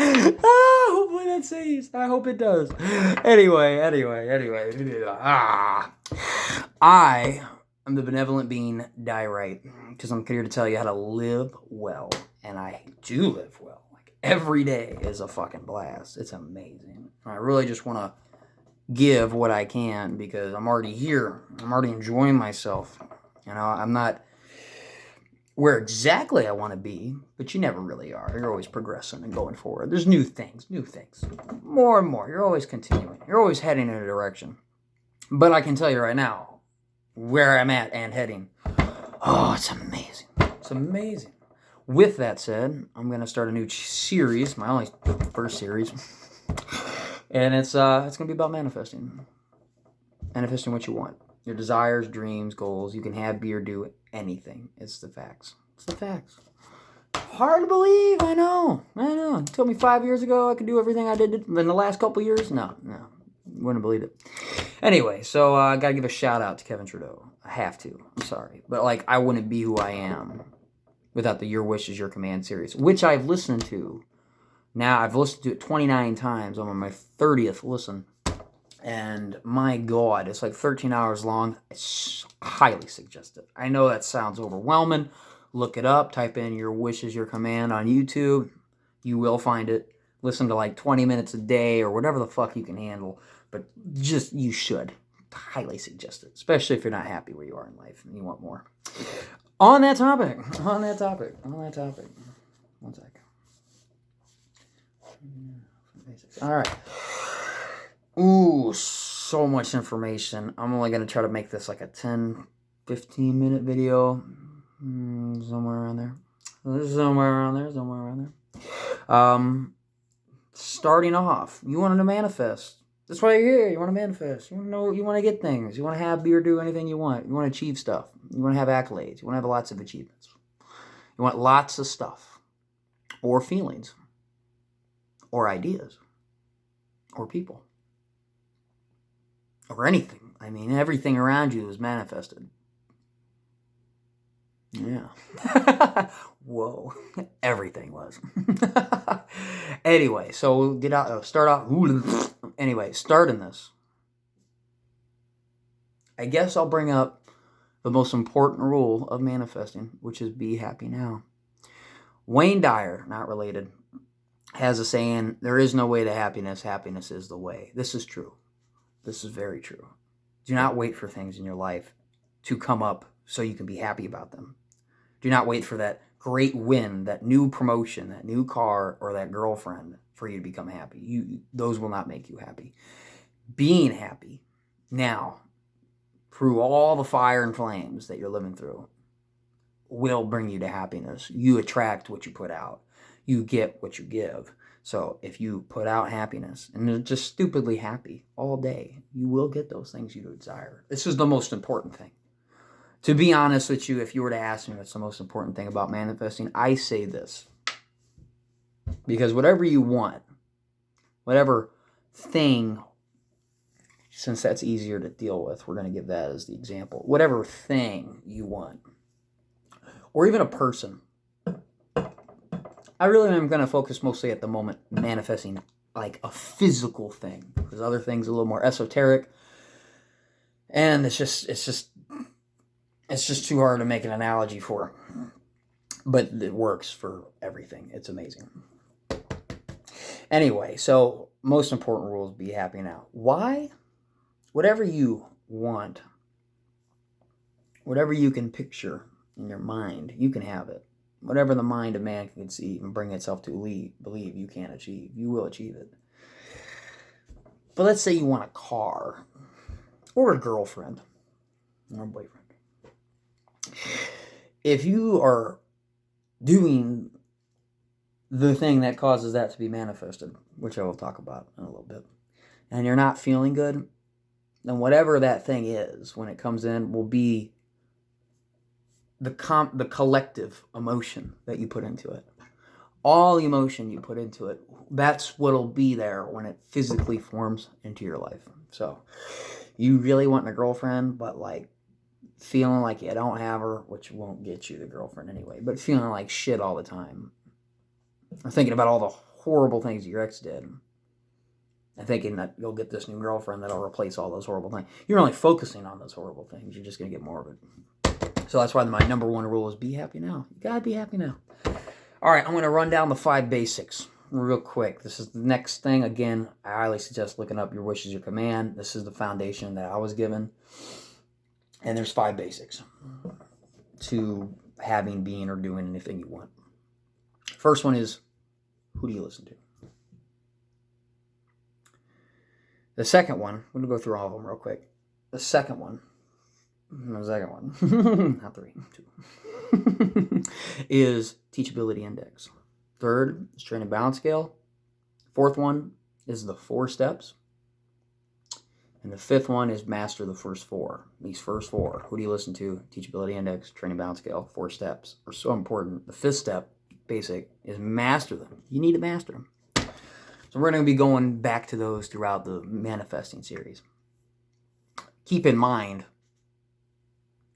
Hopefully that saves. I hope it does. Anyway. I am the benevolent being Diorite because I'm here to tell you how to live well. And I do live well. Like every day is a fucking blast. It's amazing. I really just want to give what I can because I'm already here. I'm already enjoying myself. You know, I'm not where exactly I want to be, but you never really are. You're always progressing and going forward. There's new things, more and more. You're always continuing. You're always heading in a direction. But I can tell you right now, where I'm at and heading, oh, it's amazing. It's amazing. With that said, I'm going to start a new series, my only first series, and it's going to be about manifesting. Manifesting what you want. Your desires, dreams, goals. You can have, be, or do anything. It's the facts. It's the facts. Hard to believe, I know. You told me 5 years ago I could do everything I did in the last couple years? No. You wouldn't believe it. Anyway, so I got to give a shout out to Kevin Trudeau. I have to. I'm sorry. But, like, I wouldn't be who I am without the Your Wish is Your Command series, which I've listened to. Now, I've listened to it 29 times. I'm on my 30th listen. And my God, it's like 13 hours long. It's highly suggested. I know that sounds overwhelming. Look it up. Type in Your Wish is Your Command on YouTube. You will find it. Listen to like 20 minutes a day or whatever the fuck you can handle. But just, you should. Highly suggested. Especially if you're not happy where you are in life and you want more. On that topic. One sec. All right. Ooh, so much information. I'm only going to try to make this like a 10, 15 minute video. Somewhere around there. Starting off, you wanted to manifest. That's why you're here. You want to manifest. You want to know, you want to get things. You want to have, be, or do anything you want. You want to achieve stuff. You want to have accolades. You want to have lots of achievements. You want lots of stuff. Or feelings. Or ideas. Or people. Or anything. I mean, everything around you is manifested. Yeah. Whoa. Everything was. Anyway, so get out. Start off. Anyway, starting this. I guess I'll bring up the most important rule of manifesting, which is be happy now. Wayne Dyer, not related, has a saying, there is no way to happiness. Happiness is the way. This is true. This is very true. Do not wait for things in your life to come up so you can be happy about them. Do not wait for that great win, that new promotion, that new car, or that girlfriend for you to become happy. Those will not make you happy. Being happy now, through all the fire and flames that you're living through, will bring you to happiness. You attract what you put out. You get what you give. So if you put out happiness and you're just stupidly happy all day, you will get those things you desire. This is the most important thing. To be honest with you, if you were to ask me what's the most important thing about manifesting, I say this. Because whatever you want, whatever thing, since that's easier to deal with, we're going to give that as the example. Whatever thing you want, or even a person. I really am going to focus mostly at the moment manifesting like a physical thing. Because other things are a little more esoteric. And it's just too hard to make an analogy for. But it works for everything. It's amazing. Anyway, so most important rule is be happy now. Why? Whatever you want, whatever you can picture in your mind, you can have it. Whatever the mind of man can conceive and bring itself to believe you can achieve, you will achieve it. But let's say you want a car, or a girlfriend, or a boyfriend. If you are doing the thing that causes that to be manifested, which I will talk about in a little bit, and you're not feeling good, then whatever that thing is, when it comes in, will be the collective emotion that you put into it. All emotion you put into it, that's what'll be there when it physically forms into your life. So, you really want a girlfriend, but like feeling like you don't have her, which won't get you the girlfriend anyway, but feeling like shit all the time. I'm thinking about all the horrible things your ex did and thinking that you'll get this new girlfriend that'll replace all those horrible things. You're only focusing on those horrible things. You're just going to get more of it. So that's why my number one rule is be happy now. You got to be happy now. All right, I'm going to run down the 5 basics real quick. This is the next thing. Again, I highly suggest looking up Your Wish is Your Command. This is the foundation that I was given. And there's 5 basics to having, being, or doing anything you want. First one is, who do you listen to? The second one, I'm going to go through all of them real quick. The second one, not 3, 2, is Teachability Index. Third is Training Balance Scale. Fourth one is the 4 steps. And the 5th one is Master the first 4. These first 4, who do you listen to? Teachability Index, Training Balance Scale, 4 steps are so important. The 5th step, basic, is master them. You need to master them. So we're going to be going back to those throughout the manifesting series. Keep in mind,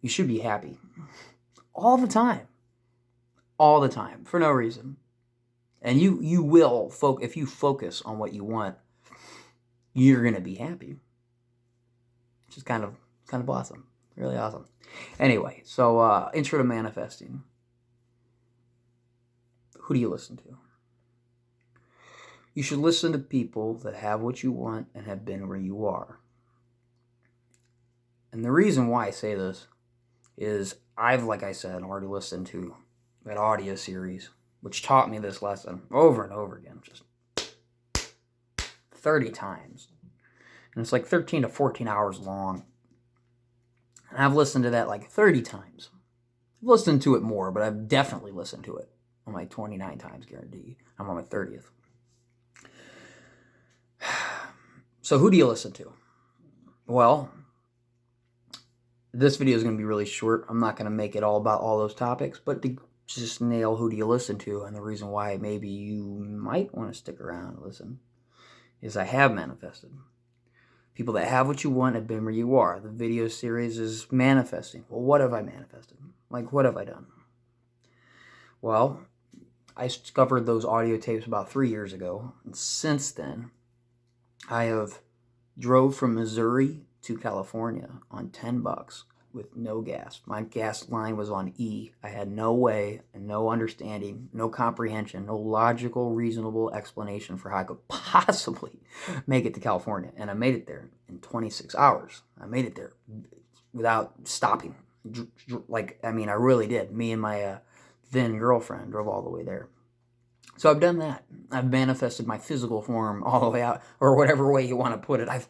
you should be happy all the time. All the time, for no reason. And you will, if you focus on what you want, you're going to be happy. Which is kind of awesome. Really awesome. Anyway, so intro to manifesting. Who do you listen to? You should listen to people that have what you want and have been where you are. And the reason why I say this is I've, like I said, already listened to that audio series, which taught me this lesson over and over again, just 30 times. And it's like 13 to 14 hours long. And I've listened to that like 30 times. I've listened to it more, but I've definitely listened to it on my 29 times, guarantee. I'm on my 30th. So who do you listen to? Well, this video is going to be really short. I'm not going to make it all about all those topics, but to just nail who do you listen to, and the reason why maybe you might want to stick around and listen is I have manifested. People that have what you want have been where you are. The video series is manifesting. Well, what have I manifested? Like, what have I done? Well, I discovered those audio tapes about 3 years ago, and since then, I have drove from Missouri to California on $10 with no gas. My gas line was on E. I had no way and no understanding, no comprehension, no logical, reasonable explanation for how I could possibly make it to California. And I made it there in 26 hours. I made it there without stopping. I really did. Me and my then girlfriend drove all the way there. So I've done that. I've manifested my physical form all the way out, or whatever way you want to put it. I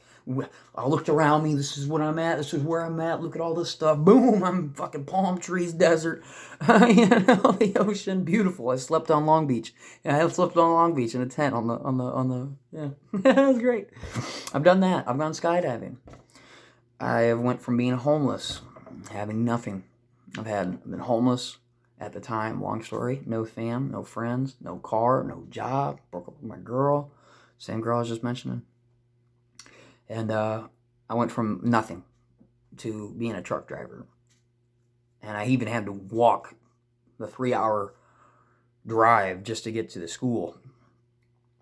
looked around me. This is what I'm at. This is where I'm at. Look at all this stuff. Boom! I'm fucking palm trees, desert, the ocean, beautiful. I slept on Long Beach. Yeah, I slept on Long Beach in a tent on the. Yeah, that was great. I've done that. I've gone skydiving. I have went from being homeless, having nothing. I've been homeless. At the time, long story, no fam, no friends, no car, no job, broke up with my girl, same girl I was just mentioning. And I went from nothing to being a truck driver. And I even had to walk the 3-hour drive just to get to the school.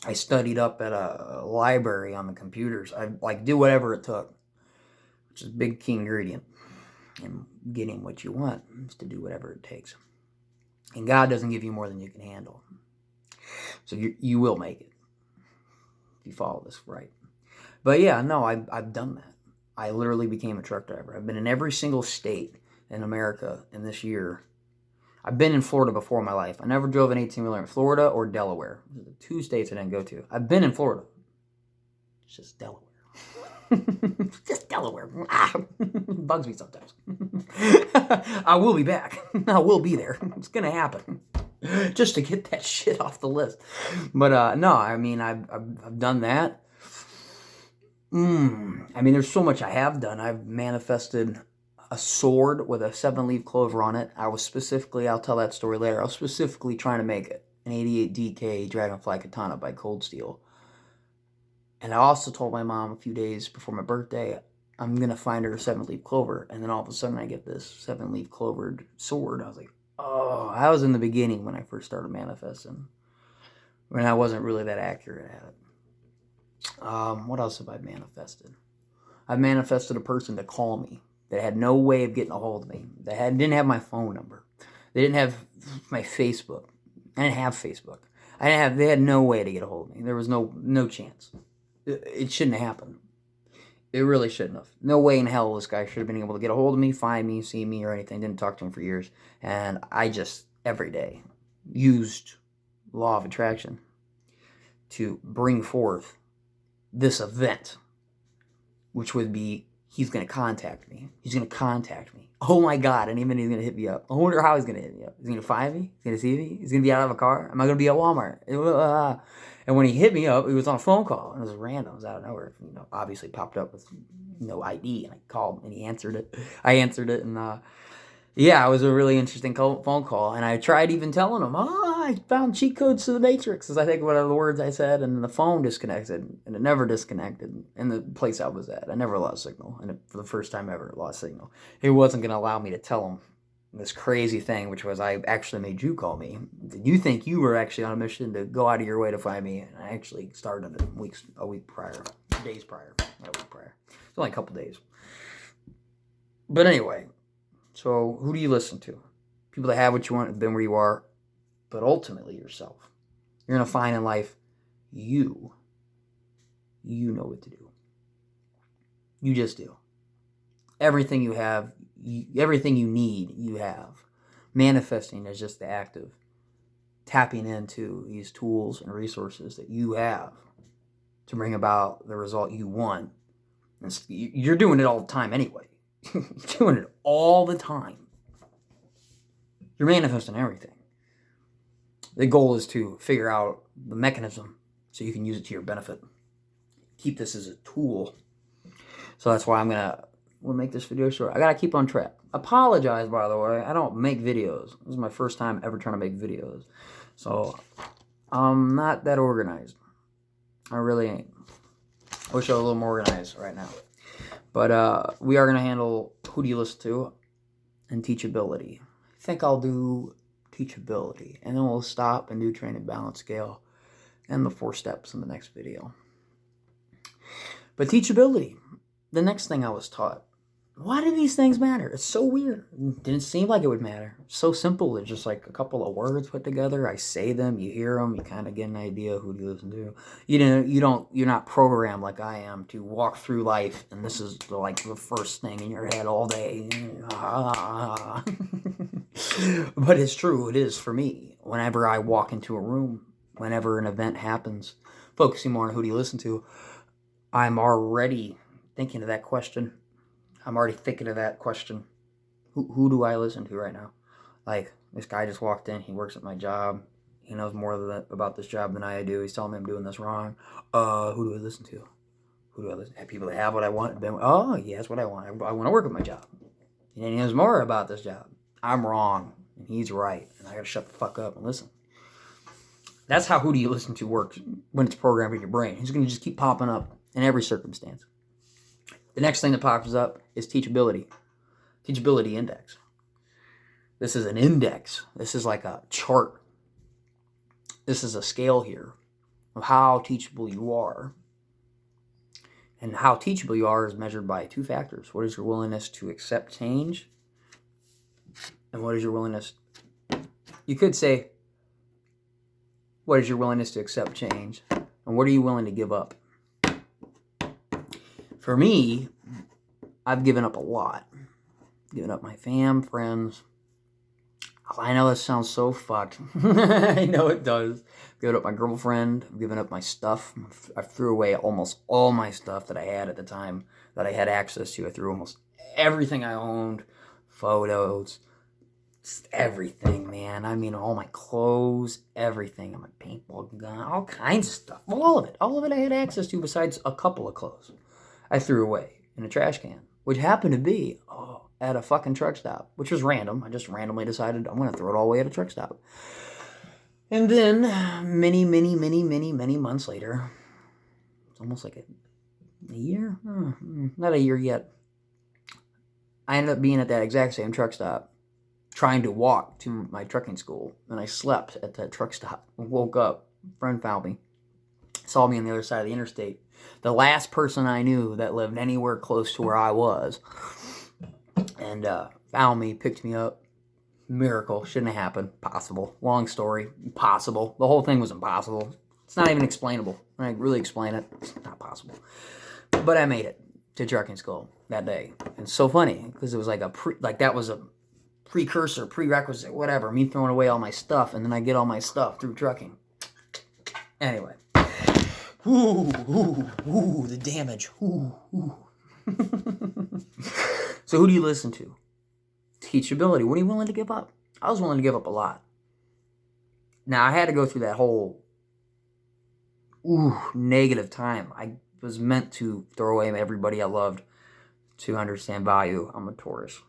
I studied up at a library on the computers. I do whatever it took, which is a big key ingredient in getting what you want, is to do whatever it takes. And God doesn't give you more than you can handle. So you will make it if you follow this right. But yeah, no, I've done that. I literally became a truck driver. I've been in every single state in America in this year. I've been in Florida before in my life. I never drove an 18-wheeler in Florida or Delaware. Those are the 2 states I didn't go to. I've been in Florida. It's just Delaware. Just Delaware. Bugs me sometimes. I will be back. I will be there. It's gonna happen. Just to get that shit off the list. But no, I mean, I've done that. I mean, there's so much I have done. I've manifested a sword with a 7-leaf clover on it. I'll tell that story later. I was specifically trying to make it an 88 DK Dragonfly Katana by Cold Steel. And I also told my mom a few days before my birthday, I'm going to find her a 7-leaf clover. And then all of a sudden I get this 7-leaf clovered sword. I was like, oh, I was in the beginning when I first started manifesting. when I wasn't really that accurate at it. What else have I manifested? I've manifested a person to call me that had no way of getting a hold of me. They didn't have my phone number. They didn't have my Facebook. I didn't have Facebook. They had no way to get a hold of me. There was no chance. It shouldn't have happened. It really shouldn't have. No way in hell this guy should have been able to get a hold of me, find me, see me, or anything. Didn't talk to him for years. And I just, every day, used law of attraction to bring forth this event, which would be, he's going to contact me. He's going to contact me. Oh my God, any minute he's going to hit me up. I wonder how he's going to hit me up. Is he going to find me? He's going to see me? He's going to be out of a car? Am I going to be at Walmart? And when he hit me up, it was on a phone call. And it was random. It was out of nowhere. Obviously popped up with no ID. And I called and he answered it. I answered it. And yeah, it was a really interesting phone call. And I tried even telling him, I found cheat codes to the Matrix, as I think one of the words I said, and the phone disconnected, and it never disconnected in the place I was at. I never lost signal, and for the first time ever, lost signal. It wasn't going to allow me to tell him this crazy thing, which was I actually made you call me. Did you think you were actually on a mission to go out of your way to find me? And I actually started it a week prior, days prior, not a week prior. It's only a couple days. But anyway, so who do you listen to? People that have what you want, have been where you are, but ultimately yourself. You're going to find in life, you know what to do. You just do. Everything you have, everything you need, you have. Manifesting is just the act of tapping into these tools and resources that you have to bring about the result you want. And you're doing it all the time anyway. You're doing it all the time. You're manifesting everything. The goal is to figure out the mechanism so you can use it to your benefit. Keep this as a tool. So that's why we'll make this video short. I gotta keep on track. Apologize, by the way. I don't make videos. This is my first time ever trying to make videos. So I'm not that organized. I really ain't. I wish I was a little more organized right now. But we are gonna handle who do you listen to and teachability. I think I'll do teachability, and then we'll stop and do train and balance scale and the 4 steps in the next video. But teachability, the next thing I was taught. Why do these things matter? It's so weird. It didn't seem like it would matter. It's so simple. It's just like a couple of words put together. I say them, you hear them, you kind of get an idea who do you listen to. You're not programmed like I am to walk through life and this is like the first thing in your head all day. But it's true. It is for me. Whenever I walk into a room, whenever an event happens, focusing more on who do you listen to, I'm already thinking of that question. I'm already thinking of that question. Who do I listen to right now? Like, this guy just walked in. He works at my job. He knows more about this job than I do. He's telling me I'm doing this wrong. Who do I listen to? Who do I listen to? People that have what I want. Oh, he has what I want. I want to work at my job. And he knows more about this job. I'm wrong. And he's right. And I got to shut the fuck up and listen. That's how who do you listen to works when it's programmed in your brain. He's going to just keep popping up in every circumstance. The next thing that pops up is teachability. Teachability index. This is an index. This is like a chart. This is a scale here of how teachable you are. And how teachable you are is measured by 2 factors. What is your willingness to accept change? And what is your willingness... You could say, what is your willingness to accept change? And what are you willing to give up? For me, I've given up a lot. Given up my friends. I know this sounds so fucked. I know it does. I've given up my girlfriend. I've given up my stuff. I threw away almost all my stuff that I had at the time that I had access to. I threw almost everything I owned. Photos. Just everything, man. I mean, all my clothes, everything. My paintball gun. All kinds of stuff. All of it. All of it I had access to besides a couple of clothes. I threw away in a trash can, which happened to be at a fucking truck stop, which was random. I just randomly decided I'm going to throw it all away at a truck stop. And then many months later, it's almost like a year? Not a year yet. I ended up being at that exact same truck stop, trying to walk to my trucking school. And I slept at that truck stop and woke up Friend found me. Saw me on the other side of the interstate. The last person I knew that lived anywhere close to where I was. And found me, picked me up. Miracle. Shouldn't have happened. Possible. Long story. Impossible. The whole thing was impossible. It's not even explainable. When I really explain it, it's not possible. But I made it to trucking school that day. And it's so funny because it was like that was a precursor, prerequisite, whatever. Me throwing away all my stuff, and then I get all my stuff through trucking. Anyway. Ooh, the damage. Ooh. So who do you listen to? Teachability. What are you willing to give up? I was willing to give up a lot. Now, I had to go through that whole negative time. I was meant to throw away everybody I loved to understand value. I'm a Taurus.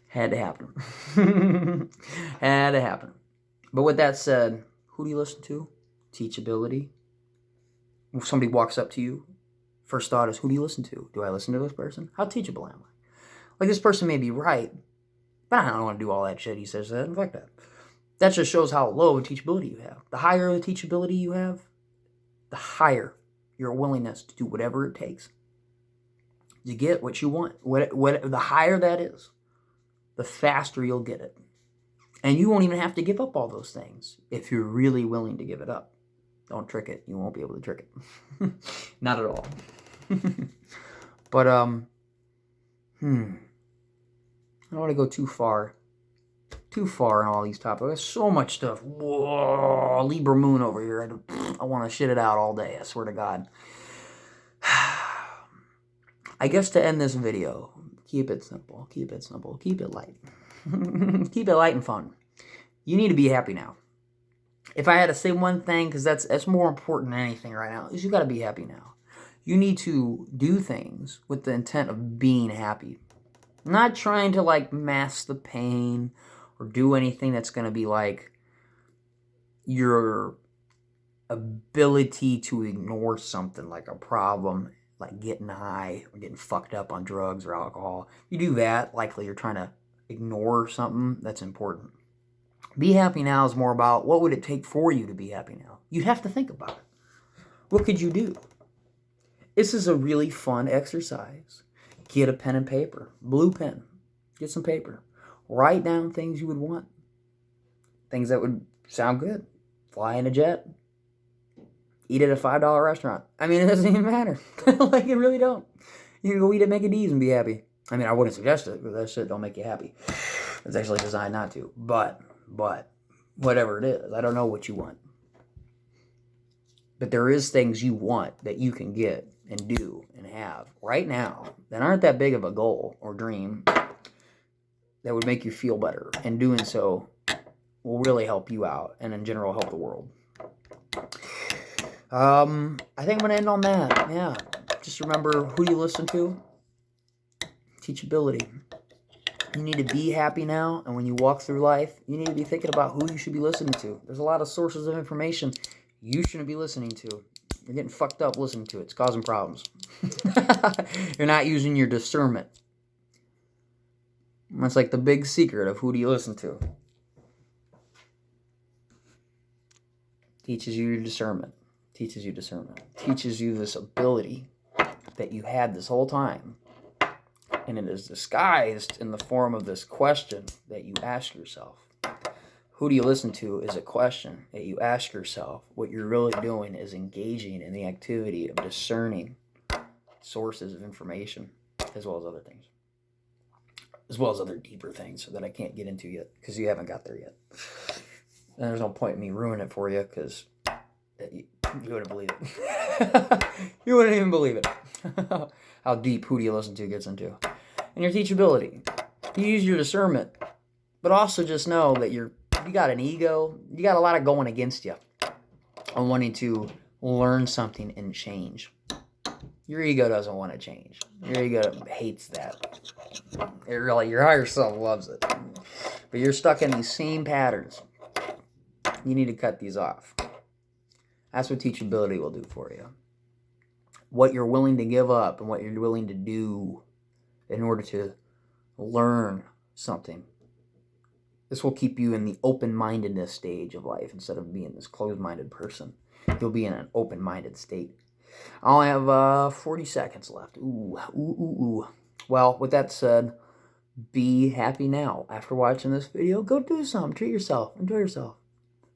Had to happen. Had to happen. But with that said, who do you listen to? Teachability. If somebody walks up to you, first thought is, who do you listen to? Do I listen to this person? How teachable am I? Like, this person may be right, but I don't want to do all that shit he says that. Fuck that. That just shows how low teachability you have. The higher the teachability you have, the higher your willingness to do whatever it takes to get what you want. The higher that is, the faster you'll get it. And you won't even have to give up all those things if you're really willing to give it up. Don't trick it. You won't be able to trick it. Not at all. But, I don't want to go too far in all these topics. There's so much stuff. Whoa, Libra moon over here. I want to shit it out all day. I swear to God. I guess to end this video, keep it simple. Keep it simple. Keep it light. Keep it light and fun. You need to be happy now. If I had to say one thing, because that's more important than anything right now, is you got to be happy now. You need to do things with the intent of being happy. Not trying to, like, mask the pain or do anything that's going to be, like, your ability to ignore something like a problem, like getting high or getting fucked up on drugs or alcohol. If you do that, likely you're trying to ignore something that's important. Be happy now is more about what would it take for you to be happy now. You have to think about it. What could you do? This is a really fun exercise. Get a pen and paper, blue pen, get some paper. Write down things you would want. Things that would sound good. Fly in a jet. Eat at a $5 restaurant. I mean, it doesn't even matter. Like, it really don't. You can go eat at Mickey D's and be happy. I mean, I wouldn't suggest it, because that shit don't make you happy. It's actually designed not to. But, whatever it is, I don't know what you want. But there is things you want that you can get and do and have right now that aren't that big of a goal or dream that would make you feel better. And doing so will really help you out and in general help the world. I think I'm going to end on that. Yeah. Just remember, who you listen to. Teachability. You need to be happy now. And when you walk through life, you need to be thinking about who you should be listening to. There's a lot of sources of information you shouldn't be listening to. You're getting fucked up listening to it. It's causing problems. You're not using your discernment. That's like the big secret of who do you listen to. Teaches you your discernment. Teaches you discernment. Teaches you this ability that you had this whole time. And it is disguised in the form of this question that you ask yourself. Who do you listen to is a question that you ask yourself. What you're really doing is engaging in the activity of discerning sources of information, as well as other things. As well as other deeper things that I can't get into yet, because you haven't got there yet. And there's no point in me ruining it for you, because you wouldn't believe it. You wouldn't even believe it. How deep Who Do You Listen To gets into. And your teachability. You use your discernment, but also just know that you got an ego. You got a lot of going against you on wanting to learn something and change. Your ego doesn't want to change. Your ego hates that. Your higher self loves it. But you're stuck in these same patterns. You need to cut these off. That's what teachability will do for you. What you're willing to give up and what you're willing to do in order to learn something This will keep you in the open-mindedness stage of life instead of being this closed-minded person. You'll be in an open-minded state. I only have 40 seconds left. Ooh. Well, with that said, be happy now. After watching this video, go do something. Treat yourself. Enjoy yourself.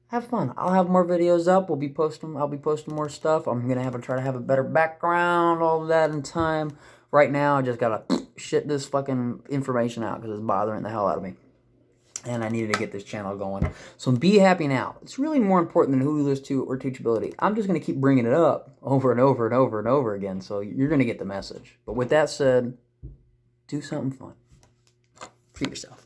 Have fun. I'll have more videos up. I'll be posting more stuff. I'm gonna try to have a better background, all of that in time. Right now, I just gotta shit this fucking information out because it's bothering the hell out of me. And I needed to get this channel going. So be happy now. It's really more important than who you listen to or teachability. I'm just going to keep bringing it up over and over and over and over again. So you're going to get the message. But with that said, do something fun. Treat yourself.